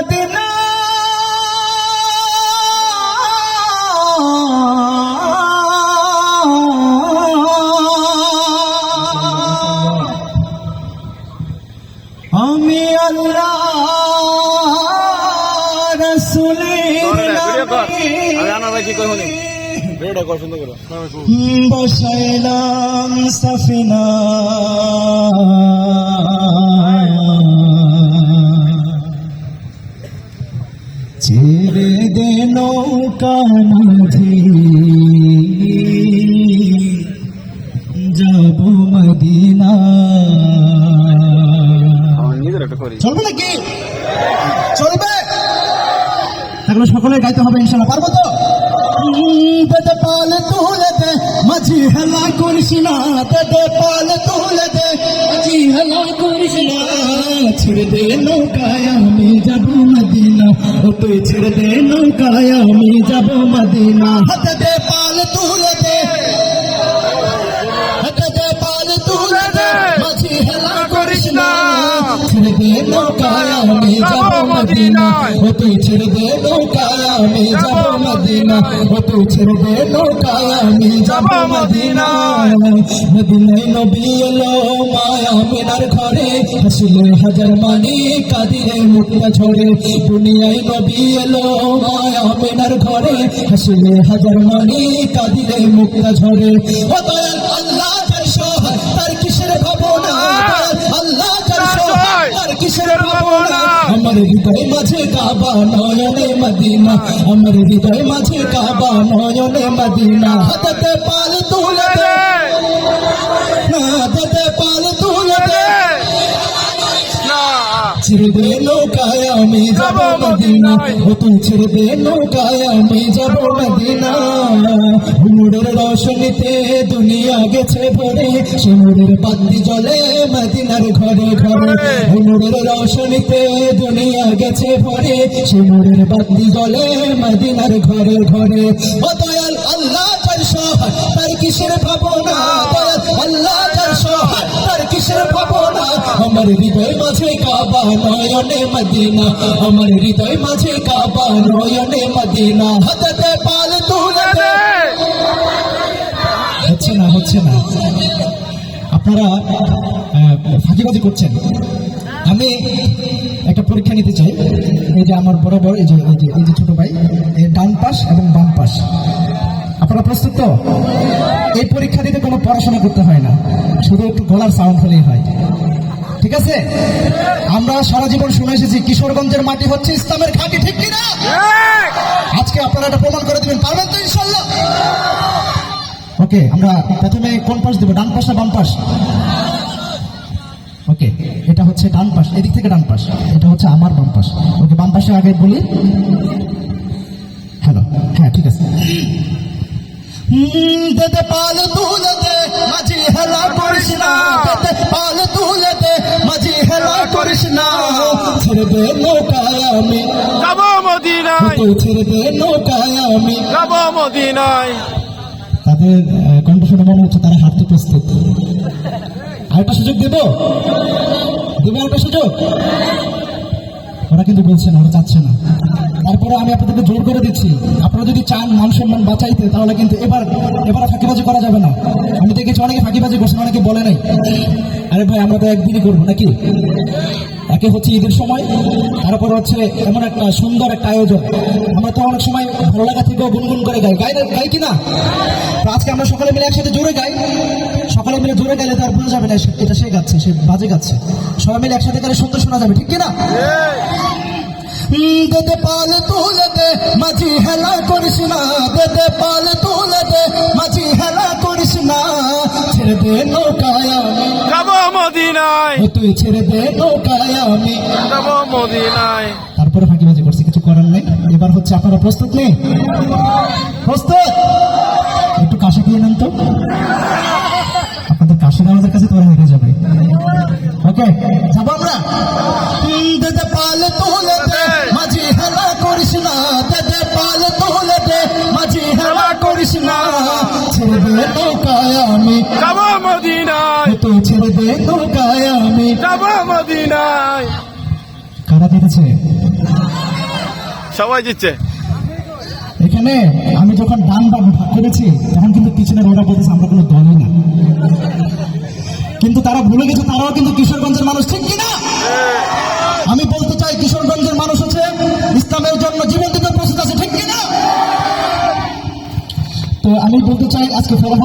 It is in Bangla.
মদিনা আমি আল্লাহ রাসূলের বসাইলাম সাফিনা ছেড়ে দে নৌকা নদী যাব মদিনা। চলবে নাকি? চলবে? তাহলে সকলে গাইতে হবে ইনশাআল্লাহ। পারবো তো? দে পাল তুলে দে মাঝি হেলা করিস না, দে পাল তুলে দে মাঝি হেলা করিস না। ছেড়ে দে নৌকায় আমি যাব মদিনা, ও তুই ছেড়ে দে নৌকায় আমি যাব মদিনা। হাতে দে পাল তুলে দে, হাতে দে পাল তুলে দে মাঝি হেলা করিস না। ছেড়ে দে নৌকায় আমি যাব মদিনা, ও তুই ছেড়ে দে নৌকায় আমি যাব মদিনা, ও তুই ছেড়ে দে নৌকায় আমি যাব মদিনা। মদিনায় নবী এলো মায়া মিনার ঘরে, হাসিলে হাজার মানি কাঁদিলে মুক্তা ঝরে। দুনিয়ায় নবী এলো মায়া মিনার ঘরে, হাসিলে হাজার মানি কাঁদিলে মুক্তা ঝরে। ও দয়াল আল্লাহ যার সহায় তার কিসের ভাবনা, আল্লাহ যার সহায় তার কিসের ভাবনা। আমার হৃদয় মাঝে কাবা নয়নে মদিনা, আমার হৃদয় মাঝে কাবা নয়নে মদিনা। হাতে পাল তুলে দে, হাতে পাল তুলে দে, ছেড়ে দে নৌকায় আমি যাব মদিনা, ও তুই ছেড়ে দে নৌকায় আমি যাব মদিনা। হুনুরের রোশনীতে দুনিয়া গেছে ভরে, শিমুরের বাতি জ্বলে মদিনার ঘরে ঘরে। হুনুরের রোশনীতে দুনিয়া গেছে ভরে, শিমুরের বাতি জ্বলে মদিনার ঘরে ঘরে। ও দয়াল আল্লাহ যার সহায় তার কিসের ভাবনা, দয়াল আল্লাহ যার সহায় তার কিসের ভাবনা। আমার হৃদয় মাঝে কাবা নয়নে মদিনা, আমার হৃদয় মাঝে কাবা নয়নে মদিনা। হাতে পাল তুলে দে। হচ্ছে না, হচ্ছে না, আপনারা ফাঁকিবাজি করছেন। আমি একটা পরীক্ষা নিতে চাই। এই যে আমার বরাবর এই যে ছোট ভাই, ডান পাশ এবং বাম পাশ, আপনারা প্রস্তুত তো? এই পরীক্ষা দিতে কোনো পড়াশোনা করতে হয় না, শুধু একটু গলার সাউন্ড হলেই হয়, ঠিক আছে? আমরা সারা জীবন শুনে এসেছি কিশোরগঞ্জের মাটি হচ্ছে ইসলামের ঘাঁটি, ঠিক কিনা? আজকে আপনারা এটা প্রমাণ করে দিবেন, পারবেন তো ইনশাআল্লাহ? ওকে, আমরা প্রথমে কোন পাশ দেবো, ডান পাশ না বাম পাশ? ওকে, এটা হচ্ছে ডান পাশ, এদিক থেকে ডান পাশ, এটা হচ্ছে আমার বাম পাশ। ওকে, বাম পাশে আগে বলি। হ্যালো, হ্যাঁ ঠিক আছে। দে পাল তুলে দে মাঝি হেলা করিস না, দে পাল তুলে দে মাঝি হেলা করিস না। ছেড়ে দে নৌকায় আমি যাব মদিনায়, তুই ছেড়ে দে নৌকায় আমি যাব মদিনায়। তাদের কণ্ঠ শুনে মনে হচ্ছে তারা হাঁটতে প্রস্তুত। আরেকটা সুযোগ দেবো, দেবো আরেকটা সুযোগ। ওরা কিন্তু বলছে না, ওরা চাচ্ছে না। তারপরে আমি আপনাদেরকে জোর করে দিচ্ছি, আপনারা যদি চান মান সম্মান বাঁচাইতে, তাহলে কিন্তু এবার ফাঁকিবাজি করা যাবে না। আমি দেখেছি অনেকে ফাঁকিবাজি করছেন, অনেকে বলে নাই আরে ভাই আমরা তো একদিনই করবো নাকি। একে হচ্ছে ঈদের সময়, তারপর হচ্ছে এমন একটা সুন্দর একটা আয়োজন। আমরা তো অনেক সময় ভালো লাগা থেকেও গুনগুন করে গাই কিনা। তো আজকে আমরা সকালে মিলে একসাথে জোরে গাই। সকালে মিলে জোরে গাইলে তার বোঝা যাবে না এটা সে গাচ্ছে, সে বাজে গাচ্ছে। সবাই মিলে একসাথে গেলে সুন্দর শোনা যাবে, ঠিক কিনা? দে পাল তুলে দে মাঝি হেলা করিস না, দে পাল তুলে দে মাঝি হেলা করিস না। ছেড়ে দে নৌকায় আমি যাব মদিনায়, তুই ছেড়ে দে নৌকায় আমি যাব মদিনায়। তারপরে ফাঁকিবাজি করছে, কিছু করার নেই। এবার হচ্ছে আপনারা প্রস্তুত নেই? প্রস্তুত? একটু কাশি দিয়ে নেন তো, আপনাদের কাশির আমাদের কাছে তোরা হেরে যাবে। ওকে, যাবো আমরা। দে পাল তুলে দে মাঝি হেলা করিস না, দে পাল তুলে দে মাঝি হেলা করিস না। ছেড়ে দে নৌকায় আমি যাব মদিনায়, তুই ছেড়ে দে নৌকায় আমি যাব মদিনায়। কারা জিতেছে? সবাই জিতছে। এখানে আমি যখন ডান বাম ভাগ করেছি তখন কিন্তু পিছনের ওরা বলতেছে আমরা কোনো দলই না, কিন্তু তারা ভুলে গেছে তারাও কিন্তু কিশোরগঞ্জের মানুষ, ঠিক কিনা? আমি বলতে চাই কিশোরগঞ্জের মানুষ হচ্ছে ইসলামের জন্য জীবন দিতে প্রস্তুত আছে, ঠিক কিনা? তো আমি বলতে চাই আজকে ফলাফল